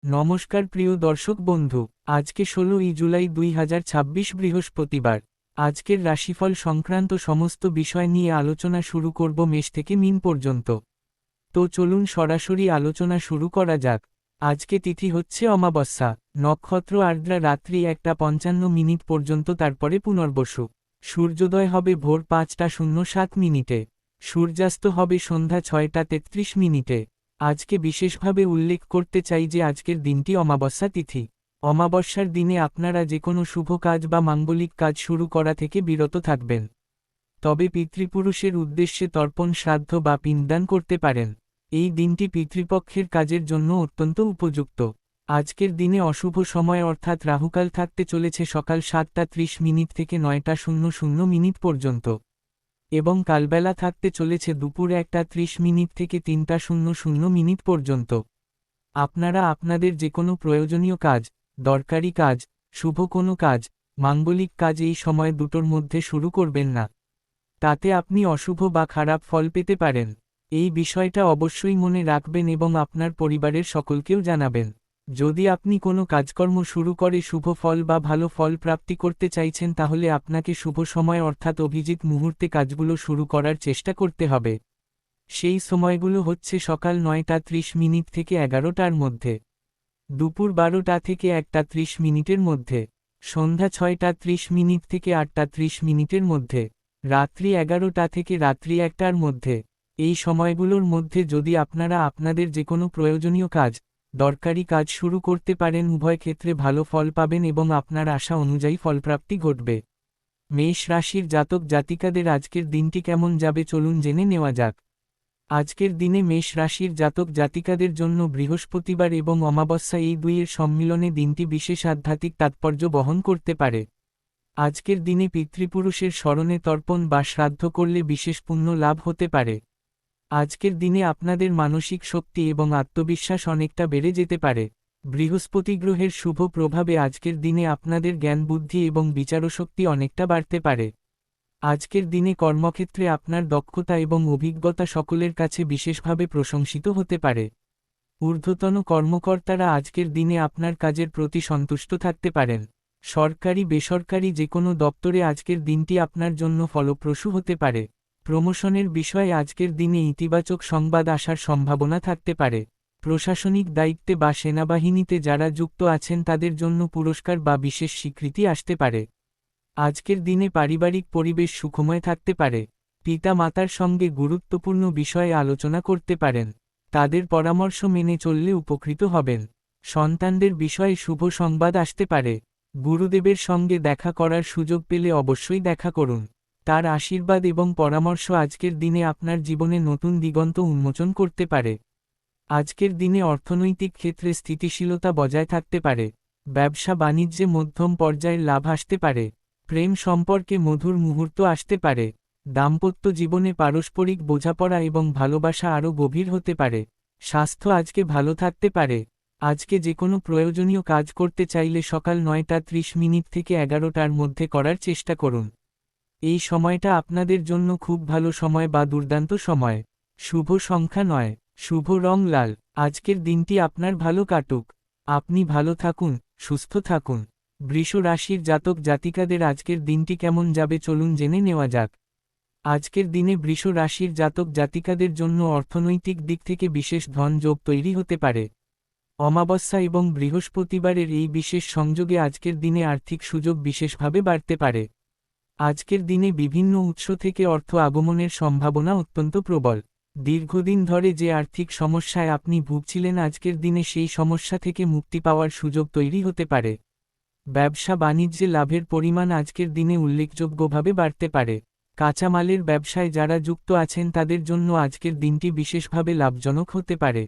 নমস্কার প্রিয় দর্শক বন্ধু, আজকে 16ই জুলাই 2026 বৃহস্পতিবার। আজকের রাশিফল সংক্রান্ত সমস্ত বিষয় নিয়ে আলোচনা শুরু করব মেষ থেকে মীন পর্যন্ত। তো চলুন সরাসরি আলোচনা শুরু করা যাক। আজকে তিথি হচ্ছে অমাবস্যা, নক্ষত্র আর্দ্রা রাত্রি 1:55 পর্যন্ত, তারপরে পুনর্বসু। সূর্যোদয় হবে ভোর 5:07 সূর্যাস্ত হবে সন্ধ্যা 6:33। আজকে বিশেষভাবে উল্লেখ করতে চাই যে আজকের দিনটি অমাবস্যা তিথি। অমাবস্যার দিনে আপনারা যে কোনো শুভ কাজ বা মাঙ্গলিক কাজ শুরু করা থেকে বিরত থাকবেন। তবে পিতৃপুরুষের উদ্দেশ্যে তর্পণ, শ্রাদ্ধ বা পিণ্ডদান করতে পারেন। এই দিনটি পিতৃপক্ষের কাজের জন্য অত্যন্ত উপযুক্ত। আজকের দিনে অশুভ সময় অর্থাৎ রাহুকাল থাকতে চলেছে সকাল 7:30 থেকে 9:00 পর্যন্ত, এবং কালবেলা থাকতে চলেছে দুপুর 1:30 থেকে 3:00 পর্যন্ত। আপনারা আপনাদের যে কোনো প্রয়োজনীয় কাজ, দরকারি কাজ, শুভ কোনো কাজ, মাঙ্গলিক কাজ এই সময় দুটোর মধ্যে শুরু করবেন না। তাতে আপনি অশুভ বা খারাপ ফল পেতে পারেন। এই বিষয়টা অবশ্যই মনে রাখবেন এবং আপনার পরিবারের সকলকেও জানাবেন। যদি আপনি কোনো কাজকর্ম শুরু করে শুভ ফল বা ভালো ফল প্রাপ্তি করতে চাইছেন, তাহলে আপনাকে শুভ সময় অর্থাৎ অভিজিৎ মুহূর্তে কাজগুলো শুরু করার চেষ্টা করতে হবে। সেই সময়গুলো হচ্ছে সকাল 9:30 থেকে 11টার মধ্যে, দুপুর 12টা থেকে 1:30 মধ্যে, সন্ধ্যা 6:30 থেকে 8:30 মধ্যে, রাত্রি 11টা থেকে রাত্রি 1টার মধ্যে। এই সময়গুলোর মধ্যে যদি আপনারা আপনাদের যে কোনো প্রয়োজনীয় কাজ, দরকারি কাজ শুরু করতে পারেন, উভয় ক্ষেত্রে ভালো ফল পাবেন এবং আপনার আশা অনুযায়ী ফলপ্রাপ্তি ঘটবে। মেষ রাশির জাতক জাতিকাদের আজকের দিনটি কেমন যাবে চলুন জেনে নেওয়া যাক। আজকের দিনে মেষ রাশির জাতক জাতিকাদের জন্য বৃহস্পতিবার এবং অমাবস্যা এই দুইয়ের সম্মিলনে দিনটি বিশেষ আধ্যাত্মিক তাৎপর্য বহন করতে পারে। আজকের দিনে পিতৃপুরুষের স্মরণে তর্পণ বা শ্রাদ্ধ করলে বিশেষ পুণ্য লাভ হতে পারে। আজকের দিনে আপনাদের মানসিক শক্তি এবং আত্মবিশ্বাস অনেকটা বেড়ে যেতে পারে। বৃহস্পতি গ্রহের শুভ প্রভাবে আজকের দিনে আপনাদের জ্ঞান, বুদ্ধি এবং বিচারশক্তি অনেকটা বাড়তে পারে। আজকের দিনে কর্মক্ষেত্রে আপনার দক্ষতা এবং অভিজ্ঞতা সকলের কাছে বিশেষভাবে প্রশংসিত হতে পারে। ঊর্ধ্বতন কর্মকর্তারা আজকের দিনে আপনার কাজের প্রতি সন্তুষ্ট থাকতে পারেন। সরকারি বেসরকারি যে কোনো দপ্তরে আজকের দিনটি আপনার জন্য ফলপ্রসূ হতে পারে। প্রমোশনের বিষয়ে আজকের দিনে ইতিবাচক সংবাদ আসার সম্ভাবনা থাকতে পারে। প্রশাসনিক দায়িত্বে বা সেনাবাহিনীতে যারা যুক্ত আছেন তাদের জন্য পুরস্কার বা বিশেষ স্বীকৃতি আসতে পারে। আজকের দিনে পারিবারিক পরিবেশ সুখময় থাকতে পারে। পিতা মাতার সঙ্গে গুরুত্বপূর্ণ বিষয়ে আলোচনা করতে পারেন। তাদের পরামর্শ মেনে চললে উপকৃত হবেন। সন্তানদের বিষয়ে শুভ সংবাদ আসতে পারে। গুরুদেবের সঙ্গে দেখা করার সুযোগ পেলে অবশ্যই দেখা করুন। তার আশীর্বাদ এবং পরামর্শ আজকের দিনে আপনার জীবনে নতুন দিগন্ত উন্মোচন করতে পারে। আজকের দিনে অর্থনৈতিক ক্ষেত্রে স্থিতিশীলতা বজায় থাকতে পারে। ব্যবসা বাণিজ্যে মধ্যম পর্যায়ের লাভ আসতে পারে। প্রেম সম্পর্কে মধুর মুহূর্ত আসতে পারে। দাম্পত্য জীবনে পারস্পরিক বোঝাপড়া এবং ভালোবাসা আরও গভীর হতে পারে। স্বাস্থ্য আজকে ভালো থাকতে পারে। আজকে যে কোনো প্রয়োজনীয় কাজ করতে চাইলে সকাল 9:30 থেকে 11টার মধ্যে করার চেষ্টা করুন। এই সময়টা আপনাদের জন্য খুব ভালো সময় বা দুর্দান্ত সময়। শুভ সংখ্যা 9, শুভ রং লাল। আজকের দিনটি আপনার ভালো কাটুক। আপনি ভালো থাকুন, সুস্থ থাকুন। বৃষ রাশির জাতক জাতিকাদের আজকের দিনটি কেমন যাবে চলুন জেনে নেওয়া যাক। আজকের দিনে বৃষ রাশির জাতক জাতিকাদের জন্য অর্থনৈতিক দিক থেকে বিশেষ ধন যোগ তৈরি হতে পারে। অমাবস্যা এবং বৃহস্পতিবারের এই বিশেষ সংযোগে আজকের দিনে আর্থিক সুযোগ বিশেষভাবে বাড়তে পারে। আজকের দিনে বিভিন্ন উৎস থেকে অর্থ আগমনের সম্ভাবনা অত্যন্ত প্রবল। দীর্ঘদিন ধরে যে আর্থিক সমস্যায় আপনি ভুগছিলেন, আজকের দিনে সেই সমস্যা থেকে মুক্তি পাওয়ার সুযোগ তৈরি হতে পারে। ব্যবসা বাণিজ্যে লাভের পরিমাণ আজকের দিনে উল্লেখযোগ্যভাবে বাড়তে পারে। কাঁচামালের ব্যবসায় যারা যুক্ত আছেন তাদের জন্য আজকের দিনটি বিশেষভাবে লাভজনক হতে পারে।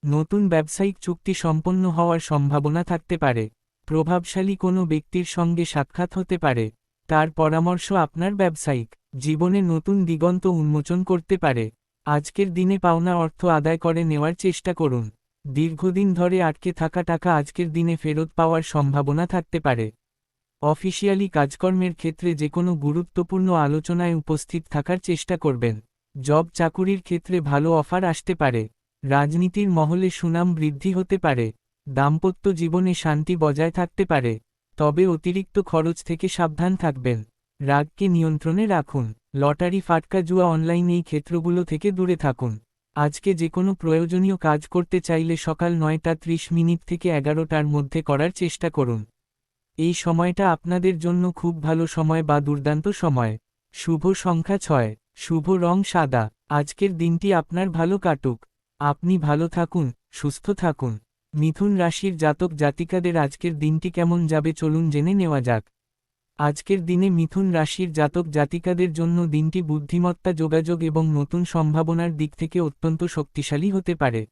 নতুন ব্যবসায়িক চুক্তি সম্পন্ন হওয়ার সম্ভাবনা থাকতে পারে। প্রভাবশালী কোনো ব্যক্তির সঙ্গে সাক্ষাৎ হতে পারে। তার পরামর্শ আপনার ব্যবসায়িক জীবনে নতুন দিগন্ত উন্মোচন করতে পারে। আজকের দিনে পাওনা অর্থ আদায় করে নেওয়ার চেষ্টা করুন। দীর্ঘদিন ধরে আটকে থাকা টাকা আজকের দিনে ফেরত পাওয়ার সম্ভাবনা থাকতে পারে। অফিসিয়ালি কাজকর্মের ক্ষেত্রে যে কোনো গুরুত্বপূর্ণ আলোচনায় উপস্থিত থাকার চেষ্টা করবেন। জব চাকুরির ক্ষেত্রে ভালো অফার আসতে পারে। রাজনীতির মহলে সুনাম বৃদ্ধি হতে পারে। দাম্পত্য জীবনে শান্তি বজায় থাকতে পারে, তবে অতিরিক্ত খরচ থেকে সাবধান থাকবেন। রাগকে নিয়ন্ত্রণে রাখুন। লটারি, ফাটকা, জুয়া, অনলাইন এই ক্ষেত্রগুলো থেকে দূরে থাকুন। আজকে যে কোনো প্রয়োজনীয় কাজ করতে চাইলে সকাল 9:30 থেকে 11টার মধ্যে করার চেষ্টা করুন। এই সময়টা আপনাদের জন্য খুব ভালো সময় বা দুর্দান্ত সময়। শুভ সংখ্যা 6, শুভ রং সাদা। আজকের দিনটি আপনার ভালো কাটুক। আপনি ভালো থাকুন, সুস্থ থাকুন। মিথুন রাশির জাতক জাতিকাদের আজকের দিনটি কেমন যাবে চলুন জেনে নেওয়া যাক। আজকের দিনে মিথুন রাশির জাতক জাতিকাদের জন্য দিনটি বুদ্ধিমত্তা, যোগাযোগ এবং নতুন সম্ভাবনার দিক থেকে অত্যন্ত শক্তিশালী হতে পারে।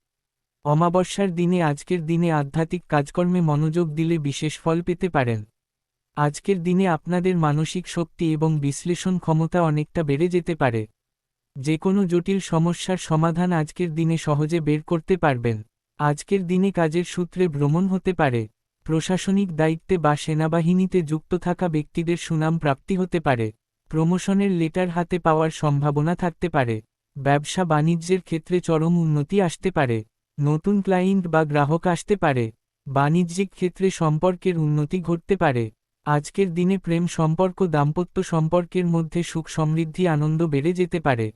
অমাবস্যার দিনে আজকের দিনে আধ্যাত্মিক কাজকর্মে মনোযোগ দিলে বিশেষ ফল পেতে পারেন। আজকের দিনে আপনাদের মানসিক শক্তি এবং বিশ্লেষণ ক্ষমতা অনেকটা বেড়ে যেতে পারে। যে কোনো জটিল সমস্যার সমাধান আজকের দিনে সহজে বের করতে পারবেন। আজকের দিনে কাজের সূত্রে ভ্রমণ হতে পারে। প্রশাসনিক দায়িত্বে বা সেনাবাহিনীতে যুক্ত থাকা ব্যক্তিদের সুনাম প্রাপ্তি হতে পারে। প্রমোশনের লেটার হাতে পাওয়ার সম্ভাবনা থাকতে পারে। ব্যবসা বাণিজ্যের ক্ষেত্রে চরম উন্নতি আসতে পারে। নতুন ক্লায়েন্ট বা গ্রাহক আসতে পারে। বাণিজ্যিক ক্ষেত্রে সম্পর্কের উন্নতি ঘটতে পারে। আজকের দিনে প্রেম সম্পর্ক, দাম্পত্য সম্পর্কের মধ্যে সুখ, সমৃদ্ধি, আনন্দ বেড়ে যেতে পারে।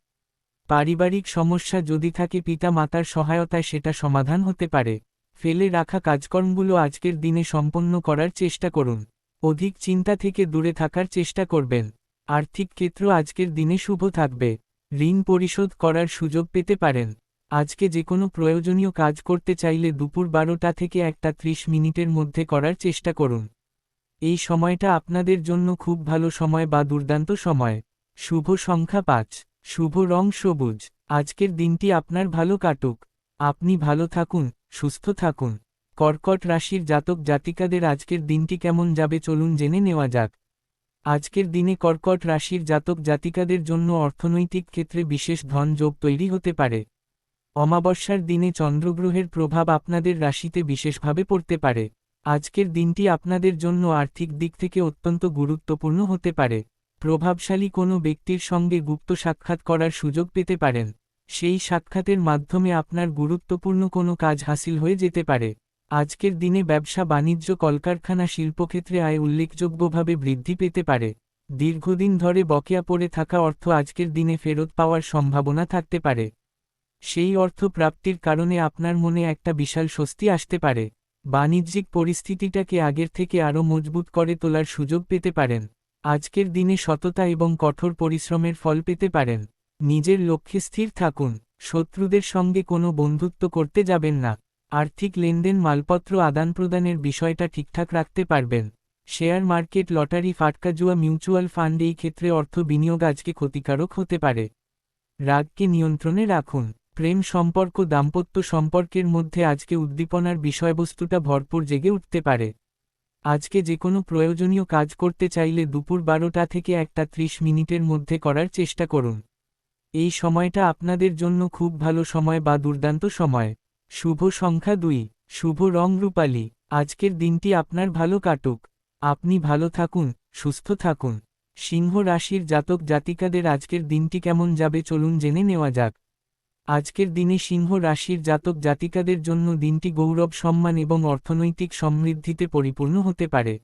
পারিবারিক সমস্যা যদি থাকে, পিতা মাতার সহায়তায় সেটা সমাধান হতে পারে। ফেলে রাখা কাজকর্মগুলো আজকের দিনে সম্পন্ন করার চেষ্টা করুন। অধিক চিন্তা থেকে দূরে থাকার চেষ্টা করবেন। আর্থিক ক্ষেত্র আজকের দিনে শুভ থাকবে। ঋণ পরিশোধ করার সুযোগ পেতে পারেন। আজকে যে কোনো প্রয়োজনীয় কাজ করতে চাইলে দুপুর 12টা থেকে 1:30 মধ্যে করার চেষ্টা করুন। এই সময়টা আপনাদের জন্য খুব ভালো সময় বা দুর্দান্ত সময়। শুভ সংখ্যা 5, শুভ রং সবুজ। আজকের দিনটি আপনার ভালো কাটুক। আপনি ভালো থাকুন, সুস্থ থাকুন। কর্কট রাশির জাতক জাতিকাদের আজকের দিনটি কেমন যাবে চলুন জেনে নেওয়া যাক। আজকের দিনে কর্কট রাশির জাতক জাতিকাদের জন্য অর্থনৈতিক ক্ষেত্রে বিশেষ ধন যোগ তৈরি হতে পারে। অমাবস্যার দিনে চন্দ্রগ্রহের প্রভাব আপনাদের রাশিতে বিশেষভাবে পড়তে পারে। আজকের দিনটি আপনাদের জন্য আর্থিক দিক থেকে অত্যন্ত গুরুত্বপূর্ণ হতে পারে। প্রভাবশালী কোনো ব্যক্তির সঙ্গে গুপ্ত সাক্ষাৎ করার সুযোগ পেতে পারেন। সেই সাক্ষাতের মাধ্যমে আপনার গুরুত্বপূর্ণ কোনো কাজ হাসিল হয়ে যেতে পারে। আজকের দিনে ব্যবসা বাণিজ্য, কলকারখানা, শিল্পক্ষেত্রে আয় উল্লেখযোগ্যভাবে বৃদ্ধি পেতে পারে। দীর্ঘদিন ধরে বকেয়া পড়ে থাকা অর্থ আজকের দিনে ফেরত পাওয়ার সম্ভাবনা থাকতে পারে। সেই অর্থ প্রাপ্তির কারণে আপনার মনে একটা বিশাল স্বস্তি আসতে পারে। বাণিজ্যিক পরিস্থিতিটাকে আগের থেকে আরও মজবুত করে তোলার সুযোগ পেতে পারেন। আজকের দিনে সততা এবং কঠোর পরিশ্রমের ফল পেতে পারেন। নিজের লক্ষ্যে স্থির থাকুন। শত্রুদের সঙ্গে কোনো বন্ধুত্ব করতে যাবেন না। আর্থিক লেনদেন, মালপত্র আদান-প্রদানের বিষয়টা ঠিকঠাক রাখতে পারবেন। শেয়ার মার্কেট, লটারি, ফাটকা, জুয়া, মিউচুয়াল ফান্ড এই ক্ষেত্রে অর্থ বিনিয়োগ আজকে ক্ষতিকারক হতে পারে। রাগকে নিয়ন্ত্রণে রাখুন। প্রেম সম্পর্ক, দাম্পত্য সম্পর্কের মধ্যে আজকে উদ্দীপনার বিষয়বস্তুটা ভরপুর জেগে উঠতে পারে। আজকে যে কোনো প্রয়োজনীয় কাজ করতে চাইলে দুপুর 12টা থেকে 1:30 মধ্যে করার চেষ্টা করুন। এই সময়টা আপনাদের জন্য খুব ভালো সময় বা দুর্দান্ত সময়। শুভ সংখ্যা 2, শুভ রং রূপালী। আজকের দিনটি আপনার ভালো কাটুক। আপনি ভালো থাকুন, সুস্থ থাকুন। সিংহ রাশির জাতক জাতিকাদের আজকের দিনটি কেমন যাবে চলুন জেনে নেওয়া যাক। আজকের দিনে সিংহ রাশির জাতক জাতিকাদের জন্য দিনটি গৌরব, সম্মান এবং অর্থনৈতিক সমৃদ্ধিতে পরিপূর্ণ হতে পারে।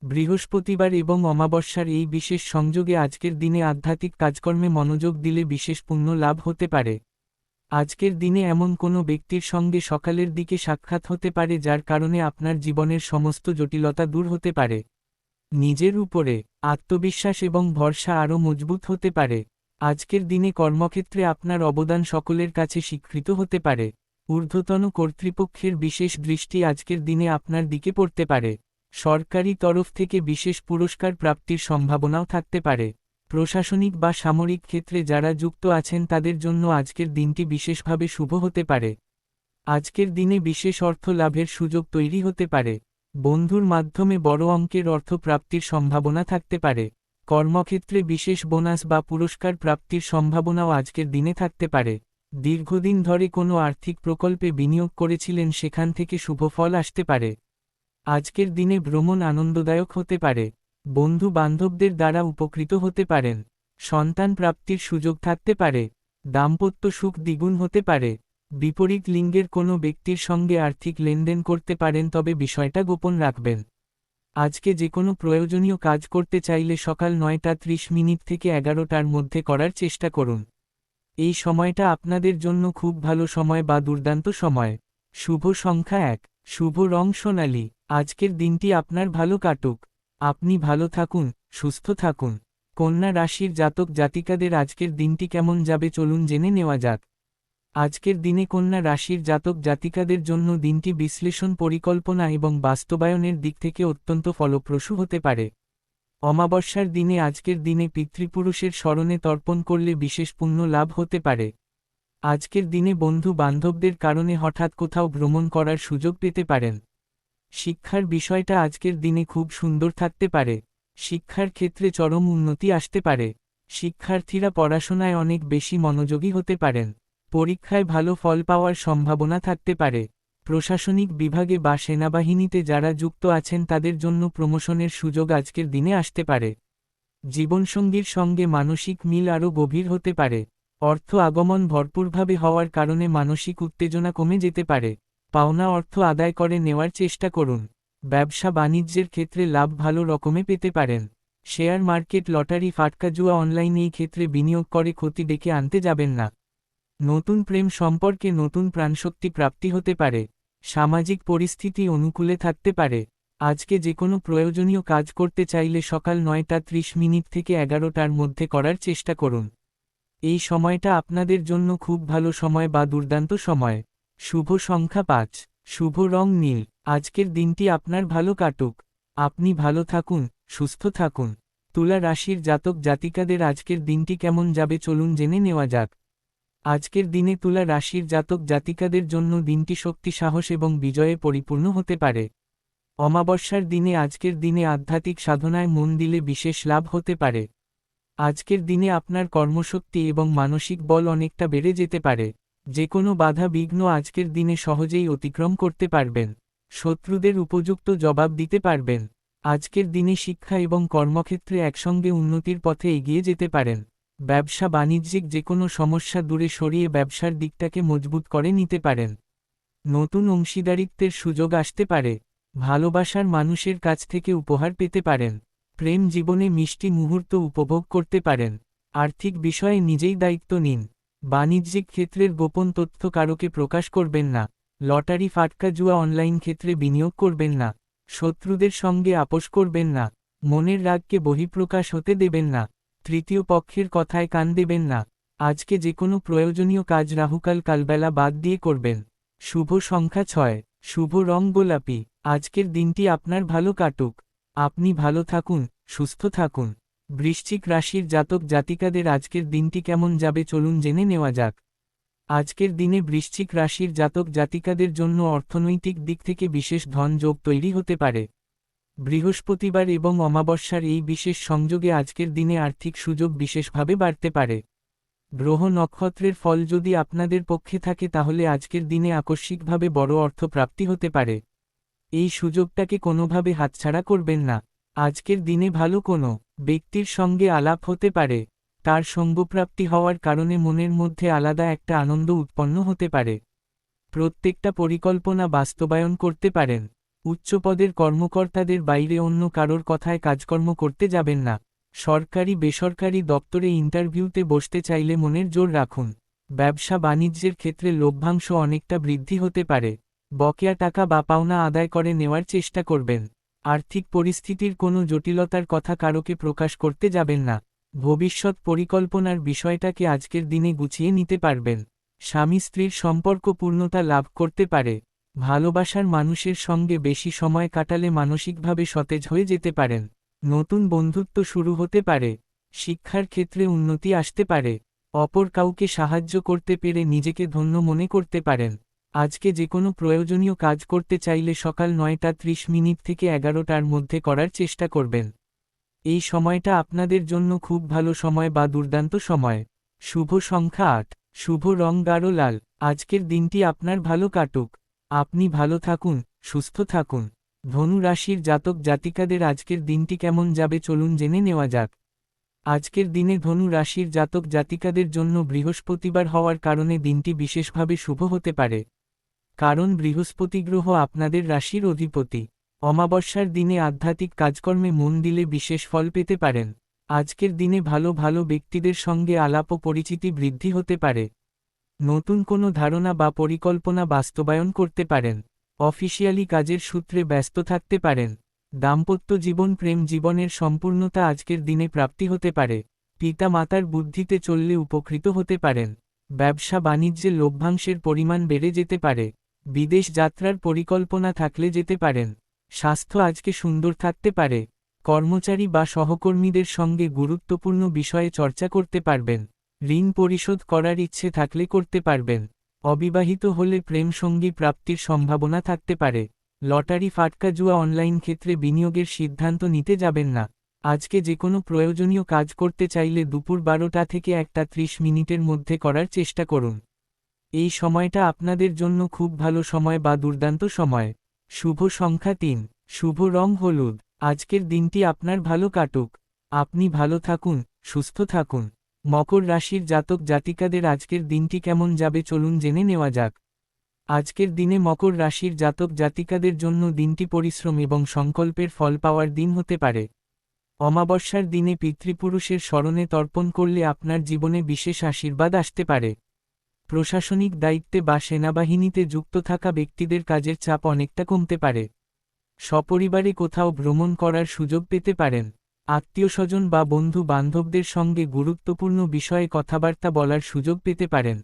বৃহস্পতিবার এবং অমাবস্যার এই বিশেষ সংযোগে আজকের দিনে আধ্যাত্মিক কাজকর্মে মনোযোগ দিলে বিশেষ পুণ্য লাভ হতে পারে। আজকের দিনে এমন কোনো ব্যক্তির সঙ্গে সকালের দিকে সাক্ষাৎ হতে পারে যার কারণে আপনার জীবনের সমস্ত জটিলতা দূর হতে পারে। নিজের উপরে আত্মবিশ্বাস এবং ভরসা আরও মজবুত হতে পারে। আজকের দিনে কর্মক্ষেত্রে আপনার অবদান সকলের কাছে স্বীকৃত হতে পারে। ঊর্ধ্বতন কর্তৃপক্ষের বিশেষ দৃষ্টি আজকের দিনে আপনার দিকে পড়তে পারে। সরকারি তরফ থেকে বিশেষ পুরস্কার প্রাপ্তির সম্ভাবনাও থাকতে পারে। প্রশাসনিক বা সামরিক ক্ষেত্রে যারা যুক্ত আছেন তাদের জন্য আজকের দিনটি বিশেষভাবে শুভ হতে পারে। আজকের দিনে বিশেষ অর্থ লাভের সুযোগ তৈরি হতে পারে। বন্ধুর মাধ্যমে বড় অঙ্কের অর্থ প্রাপ্তির সম্ভাবনা থাকতে পারে। কর্মক্ষেত্রে বিশেষ বোনাস বা পুরস্কার প্রাপ্তির সম্ভাবনাও আজকের দিনে থাকতে পারে। দীর্ঘদিন ধরে কোনো আর্থিক প্রকল্পে বিনিয়োগ করেছিলেন, সেখান থেকে শুভ ফল আসতে পারে। আজকের দিনে ভ্রমণ আনন্দদায়ক হতে পারে। বন্ধু বান্ধবদের দ্বারা উপকৃত হতে পারেন। সন্তান প্রাপ্তির সুযোগ থাকতে পারে। দাম্পত্য সুখ দ্বিগুণ হতে পারে। বিপরীত লিঙ্গের কোনো ব্যক্তির সঙ্গে আর্থিক লেনদেন করতে পারেন, তবে বিষয়টা গোপন রাখবেন। আজকে যে কোনো প্রয়োজনীয় কাজ করতে চাইলে সকাল 9:30 থেকে 11টার মধ্যে করার চেষ্টা করুন। এই সময়টা আপনাদের জন্য খুব ভালো সময় বা দুর্দান্ত সময়। শুভ সংখ্যা 1, শুভ রং সোনালী। আজকের দিনটি আপনার ভালো কাটুক। আপনি ভালো থাকুন, সুস্থ থাকুন। কন্যা রাশির জাতক জাতিকাদের আজকের দিনটি কেমন যাবে চলুন জেনে নেওয়া যাক। আজকের দিনে কন্যা রাশির জাতক জাতিকাদের জন্য দিনটি বিশ্লেষণ, পরিকল্পনা এবং বাস্তবায়নের দিক থেকে অত্যন্ত ফলপ্রসূ হতে পারে। অমাবস্যার দিনে আজকের দিনে পিতৃপুরুষের স্মরণে তর্পণ করলে বিশেষ পুণ্য লাভ হতে পারে। আজকের দিনে বন্ধু বান্ধবদের কারণে হঠাৎ কোথাও ভ্রমণ করার সুযোগ পেতে পারেন। শিক্ষার বিষয়টা আজকের দিনে খুব সুন্দর থাকতে পারে। শিক্ষার ক্ষেত্রে চরম উন্নতি আসতে পারে। শিক্ষার্থীরা পড়াশোনায় অনেক বেশি মনোযোগী হতে পারেন। পরীক্ষায় ভালো ফল পাওয়ার সম্ভাবনা থাকতে পারে। প্রশাসনিক বিভাগে বা সেনাবাহিনীতে যারা যুক্ত আছেন তাদের জন্য প্রমোশনের সুযোগ আজকের দিনে আসতে পারে। জীবনসঙ্গীর সঙ্গে মানসিক মিল আরও গভীর হতে পারে। অর্থ আগমন ভরপুরভাবে হওয়ার কারণে মানসিক উত্তেজনা কমে যেতে পারে। পাওনা অর্থ আদায় করে নেওয়ার চেষ্টা করুন। ব্যবসা বাণিজ্যের ক্ষেত্রে লাভ ভালো রকমে পেতে পারেন। শেয়ার মার্কেট, লটারি, ফাটকা জুয়া, অনলাইন এই ক্ষেত্রে বিনিয়োগ করে ক্ষতি ডেকে আনতে যাবেন না। নতুন প্রেম সম্পর্কে নতুন প্রাণশক্তি প্রাপ্তি হতে পারে। সামাজিক পরিস্থিতি অনুকূলে থাকতে পারে। আজকে যে কোনো প্রয়োজনীয় কাজ করতে চাইলে সকাল 9:30 থেকে 11টার মধ্যে করার চেষ্টা করুন। এই সময়টা আপনাদের জন্য খুব ভালো সময় বা দুর্দান্ত সময়। শুভ সংখ্যা 5, শুভ রং নীল। আজকের দিনটি আপনার ভালো কাটুক। আপনি ভালো থাকুন, সুস্থ থাকুন। তুলা রাশির জাতক জাতিকাদের আজকের দিনটি কেমন যাবে চলুন জেনে নেওয়া যাক। আজকের দিনে তুলা রাশির জাতক জাতিকাদের জন্য দিনটি শক্তি, সাহস এবং বিজয়ে পরিপূর্ণ হতে পারে। অমাবস্যার দিনে আজকের দিনে আধ্যাত্মিক সাধনায় মন দিলে বিশেষ লাভ হতে পারে। আজকের দিনে আপনার কর্মশক্তি এবং মানসিক বল অনেকটা বেড়ে যেতে পারে। যে কোনো বাধা বিঘ্ন আজকের দিনে সহজেই অতিক্রম করতে পারবেন। শত্রুদের উপযুক্ত জবাব দিতে পারবেন। আজকের দিনে শিক্ষা এবং কর্মক্ষেত্রে একসঙ্গে উন্নতির পথে এগিয়ে যেতে পারেন। ব্যবসা বাণিজ্যিক যে কোনো সমস্যা দূরে সরিয়ে ব্যবসার দিকটাকে মজবুত করে নিতে পারেন। নতুন অংশীদারিত্বের সুযোগ আসতে পারে। ভালোবাসার মানুষের কাছ থেকে উপহার পেতে পারেন। প্রেম জীবনে মিষ্টি মুহূর্ত উপভোগ করতে পারেন। আর্থিক বিষয়ে নিজেই দায়িত্ব নিন। বাণিজ্যিক ক্ষেত্রের গোপন তথ্য কারোকে প্রকাশ করবেন না। লটারি, ফাটকা জুয়া, অনলাইন ক্ষেত্রে বিনিয়োগ করবেন না। শত্রুদের সঙ্গে আপোষ করবেন না। মনের রাগকে বহিঃপ্রকাশ হতে দেবেন না। তৃতীয় পক্ষের কথায় কান দেবেন না। আজকে যে কোনো প্রয়োজনীয় কাজ রাহুকাল কালবেলা বাদ দিয়ে করবেন। শুভ সংখ্যা 6, শুভ রং গোলাপি। আজকের দিনটি আপনার ভালো কাটুক। আপনি ভালো থাকুন, সুস্থ থাকুন। বৃশ্চিক রাশির জাতক জাতিকাদের আজকের দিনটি কেমন যাবে চলুন জেনে নেওয়া যাক। আজকের দিনে বৃশ্চিক রাশির জাতক জাতিকাদের জন্য অর্থনৈতিক দিক থেকে বিশেষ ধন যোগ তৈরি হতে পারে। বৃহস্পতিবার এবং অমাবস্যার এই বিশেষ সংযোগে আজকের দিনে আর্থিক সুযোগ বিশেষভাবে বাড়তে পারে। গ্রহ নক্ষত্রের ফল যদি আপনাদের পক্ষে থাকে তাহলে আজকের দিনে আকস্মিকভাবে বড় অর্থ প্রাপ্তি হতে পারে। এই সুযোগটাকে কোনোভাবে হাতছাড়া করবেন না। আজকের দিনে ভালো কোনো ব্যক্তির সঙ্গে আলাপ হতে পারে। তার সঙ্গপ্রাপ্তি হওয়ার কারণে মনের মধ্যে আলাদা একটা আনন্দ উৎপন্ন হতে পারে। প্রত্যেকটা পরিকল্পনা বাস্তবায়ন করতে পারেন। উচ্চপদের কর্মকর্তাদের বাইরে অন্য কারোর কথায় কাজকর্ম করতে যাবেন না। সরকারি বেসরকারি দপ্তরে ইন্টারভিউতে বসতে চাইলে মনের জোর রাখুন। ব্যবসা বাণিজ্যের ক্ষেত্রে লভ্যাংশ অনেকটা বৃদ্ধি হতে পারে। বকেয়া টাকা বা পাওনা আদায় করে নেওয়ার চেষ্টা করবেন। আর্থিক পরিস্থিতির কোনো জটিলতার কথা কারোকে প্রকাশ করতে যাবেন না। ভবিষ্যৎ পরিকল্পনার বিষয়টাকে আজকের দিনে গুছিয়ে নিতে পারবেন। স্বামী স্ত্রীর সম্পর্ক পূর্ণতা লাভ করতে পারে। ভালোবাসার মানুষের সঙ্গে বেশি সময় কাটালে মানসিকভাবে সতেজ হয়ে যেতে পারেন। নতুন বন্ধুত্ব শুরু হতে পারে। শিক্ষার ক্ষেত্রে উন্নতি আসতে পারে। অপর কাউকে সাহায্য করতে পেরে নিজেকে ধন্য মনে করতে পারেন। আজকে যে কোনো প্রয়োজনীয় কাজ করতে চাইলে সকাল 9:30 থেকে 11টার মধ্যে করার চেষ্টা করবেন। এই সময়টা আপনাদের জন্য খুব ভালো সময় বা দুর্দান্ত সময়। শুভ সংখ্যা 8, শুভ রং গাঢ় লাল। আজকের দিনটি আপনার ভালো কাটুক। আপনি ভালো থাকুন, সুস্থ থাকুন। ধনু রাশির জাতক জাতিকাদের আজকের দিনটি কেমন যাবে চলুন জেনে নেওয়া যাক। আজকের দিনে ধনু রাশির জাতক জাতিকাদের জন্য বৃহস্পতিবার হওয়ার কারণে দিনটি বিশেষভাবে শুভ হতে পারে। কারণ বৃহস্পতি গ্রহ আপনাদের রাশির অধিপতি। অমাবস্যার দিনে আধ্যাত্মিক কাজকর্মে মন দিলে বিশেষ ফল পেতে পারেন। আজকের দিনে ভালো ভালো ব্যক্তিদের সঙ্গে আলাপ ও পরিচিতি বৃদ্ধি হতে পারে। নতুন কোনো ধারণা বা পরিকল্পনা বাস্তবায়ন করতে পারেন। অফিসিয়ালি কাজের সূত্রে ব্যস্ত থাকতে পারেন। দাম্পত্য জীবন প্রেম জীবনের সম্পূর্ণতা আজকের দিনে প্রাপ্তি হতে পারে। পিতা মাতার বুদ্ধিতে চললে উপকৃত হতে পারেন। ব্যবসা বাণিজ্যে লভ্যাংশের পরিমাণ বেড়ে যেতে পারে। বিদেশ যাত্রার পরিকল্পনা থাকলে যেতে পারেন। স্বাস্থ্য আজকে সুন্দর থাকতে পারে। কর্মচারী বা সহকর্মীদের সঙ্গে গুরুত্বপূর্ণ বিষয়ে চর্চা করতে পারবেন। ঋণ পরিশোধ করার ইচ্ছে থাকলে করতে পারবেন। অবিবাহিত হলে প্রেম সঙ্গী প্রাপ্তির সম্ভাবনা থাকতে পারে। লটারি ফাটকা জুয়া অনলাইন ক্ষেত্রে বিনিয়োগের সিদ্ধান্ত নিতে যাবেন না। আজকে যে কোনো প্রয়োজনীয় কাজ করতে চাইলে দুপুর 12টা থেকে 1:30 মিনিটের মধ্যে করার চেষ্টা করুন। এই সময়টা আপনাদের জন্য খুব ভালো সময় বা দুর্দান্ত সময়। শুভ সংখ্যা 3, শুভ রং হলুদ। আজকের দিনটি আপনার ভালো কাটুক। আপনি ভালো থাকুন, সুস্থ থাকুন। মকর রাশির জাতক জাতিকাদের আজকের দিনটি কেমন যাবে চলুন জেনে নেওয়া যাক। আজকের দিনে মকর রাশির জাতক জাতিকাদের জন্য দিনটি পরিশ্রম এবং সংকল্পের ফল পাওয়ার দিন হতে পারে। অমাবস্যার দিনে পিতৃপুরুষের স্মরণে তর্পণ করলে আপনার জীবনে বিশেষ আশীর্বাদ আসতে পারে। প্রশাসনিক দায়িত্বে বা সেনাবাহিনীতে যুক্ত থাকা ব্যক্তিদের কাজের চাপ অনেকটা কমতে পারে। সপরিবারে কোথাও ভ্রমণ করার সুযোগ পেতে পারেন। আত্মীয়স্বজন বা বন্ধু বান্ধবদের সঙ্গে গুরুত্বপূর্ণ বিষয়ে কথাবার্তা বলার সুযোগ পেতে পারেন।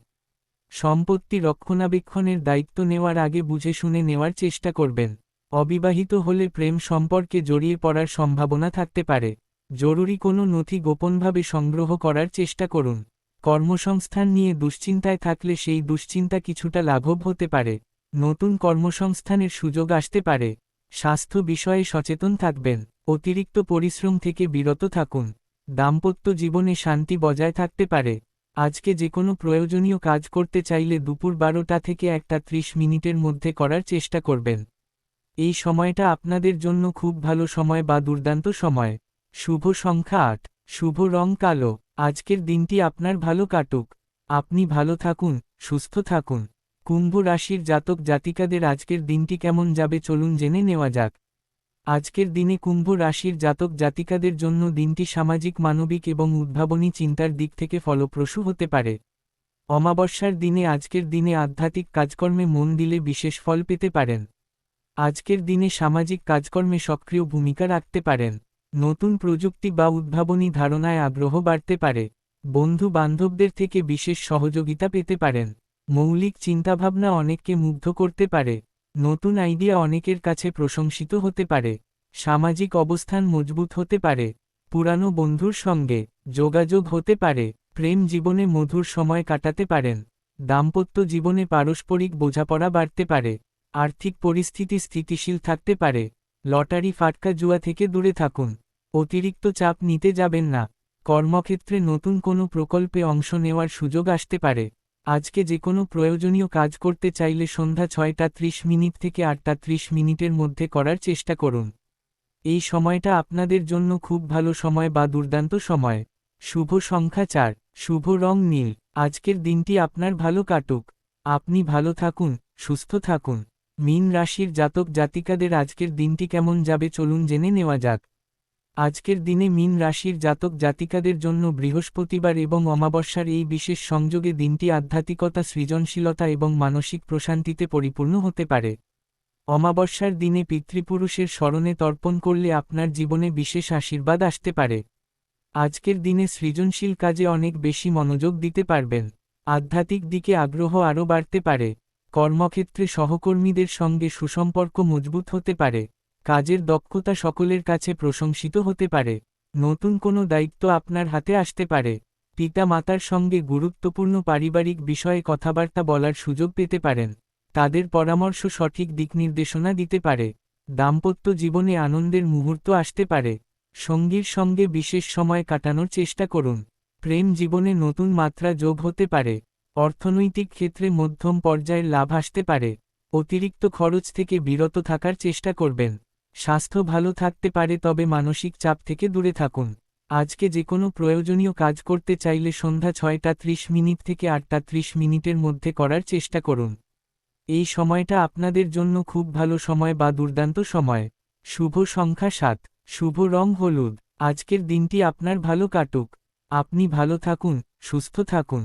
সম্পত্তি রক্ষণাবেক্ষণের দায়িত্ব নেওয়ার আগে বুঝে শুনে নেওয়ার চেষ্টা করবেন। অবিবাহিত হলে প্রেম সম্পর্কে জড়িয়ে পড়ার সম্ভাবনা থাকতে পারে। জরুরি কোনো নথি গোপনভাবে সংগ্রহ করার চেষ্টা করুন। কর্মসংস্থান নিয়ে দুশ্চিন্তায় থাকলে সেই দুশ্চিন্তা কিছুটা লাঘব হতে পারে। নতুন কর্মসংস্থানের সুযোগ আসতে পারে। স্বাস্থ্য বিষয়ে সচেতন থাকবেন। অতিরিক্ত পরিশ্রম থেকে বিরত থাকুন। দাম্পত্য জীবনে শান্তি বজায় থাকতে পারে। আজকে যে কোনো প্রয়োজনীয় কাজ করতে চাইলে দুপুর 12টা থেকে 1:30 মিনিটের মধ্যে করার চেষ্টা করবেন। এই সময়টা আপনাদের জন্য খুব ভালো সময় বা দুর্দান্ত সময়। শুভ সংখ্যা 8, শুভ রং কালো। আজকের দিনটি আপনার ভালো কাটুক। আপনি ভালো থাকুন, সুস্থ থাকুন। কুম্ভ রাশির জাতক জাতিকাদের আজকের দিনটি কেমন যাবে চলুন জেনে নেওয়া যাক। আজকের দিনে কুম্ভ রাশির জাতক জাতিকাদের জন্য দিনটি সামাজিক মানবিক এবং উদ্ভাবনী চিন্তার দিক থেকে ফলপ্রসূ হতে পারে। অমাবস্যার দিনে আজকের দিনে আধ্যাত্মিক কাজকর্মে মন দিলে বিশেষ ফল পেতে পারেন। আজকের দিনে সামাজিক কাজকর্মে সক্রিয় ভূমিকা রাখতে পারেন। নতুন প্রযুক্তি বা উদ্ভাবনী ধারণায় আগ্রহ বাড়তে পারে। বন্ধু বান্ধবদের থেকে বিশেষ সহযোগিতা পেতে পারেন। মৌলিক চিন্তাভাবনা অনেককে মুগ্ধ করতে পারে। নতুন আইডিয়া অনেকের কাছে প্রশংসিত হতে পারে। সামাজিক অবস্থান মজবুত হতে পারে। পুরানো বন্ধুর সঙ্গে যোগাযোগ হতে পারে। প্রেম জীবনে মধুর সময় কাটাতে পারেন। দাম্পত্য জীবনে পারস্পরিক বোঝাপড়া বাড়তে পারে। আর্থিক পরিস্থিতি স্থিতিশীল থাকতে পারে। লটারি ফাটকা জুয়া থেকে দূরে থাকুন। অতিরিক্ত চাপ নিতে যাবেন না। কর্মক্ষেত্রে নতুন কোনো প্রকল্পে অংশ নেওয়ার সুযোগ আসতে পারে। আজকে যে কোনো প্রয়োজনীয় কাজ করতে চাইলে সন্ধ্যা 6:30 মিনিট থেকে 8:30 মিনিটের মধ্যে করার চেষ্টা করুন। এই সময়টা আপনাদের জন্য খুব ভালো সময় বা দুর্দান্ত সময়। শুভ সংখ্যা 4, শুভ রং নীল। আজকের দিনটি আপনার ভালো কাটুক। আপনি ভালো থাকুন, সুস্থ থাকুন। মীন রাশির জাতক জাতিকাদের আজকের দিনটি কেমন যাবে চলুন জেনে নেওয়া যাক। আজকের দিনে মীন রাশির জাতক জাতিকাদের জন্য বৃহস্পতিবার এবং অমাবস্যার এই বিশেষ সংযোগে দিনটি আধ্যাত্মিকতা সৃজনশীলতা এবং মানসিক প্রশান্তিতে পরিপূর্ণ হতে পারে। অমাবস্যার দিনে পিতৃপুরুষের স্মরণে তর্পণ করলে আপনার জীবনে বিশেষ আশীর্বাদ আসতে পারে। আজকের দিনে সৃজনশীল কাজে অনেক বেশি মনোযোগ দিতে পারবেন। আধ্যাত্মিক দিকে আগ্রহ আরও বাড়তে পারে। কর্মক্ষেত্রে সহকর্মীদের সঙ্গে সুসম্পর্ক মজবুত হতে পারে। কাজের দক্ষতা সকলের কাছে প্রশংসিত হতে পারে। নতুন কোনো দায়িত্ব আপনার হাতে আসতে পারে। পিতা মাতার সঙ্গে গুরুত্বপূর্ণ পারিবারিক বিষয়ে কথাবার্তা বলার সুযোগ পেতে পারেন। তাদের পরামর্শ সঠিক দিকনির্দেশনা দিতে পারে। দাম্পত্য জীবনে আনন্দের মুহূর্ত আসতে পারে। সঙ্গীর সঙ্গে বিশেষ সময় কাটানোর চেষ্টা করুন। প্রেম জীবনে নতুন মাত্রা যোগ হতে পারে। অর্থনৈতিক ক্ষেত্রে মধ্যম পর্যায়ের লাভ আসতে পারে। অতিরিক্ত খরচ থেকে বিরত থাকার চেষ্টা করবেন। স্বাস্থ্য ভালো থাকতে পারে তবে মানসিক চাপ থেকে দূরে থাকুন। আজকে যে কোনো প্রয়োজনীয় কাজ করতে চাইলে সন্ধ্যা 6টা 30 মিনিট থেকে 8টা 30 মিনিটের মধ্যে করার চেষ্টা করুন। এই সময়টা আপনাদের জন্য খুব ভালো সময় বা দুর্দান্ত সময়। শুভ সংখ্যা 7, শুভ রং হলুদ। আজকের দিনটি আপনার ভালো কাটুক। আপনি ভালো থাকুন, সুস্থ থাকুন।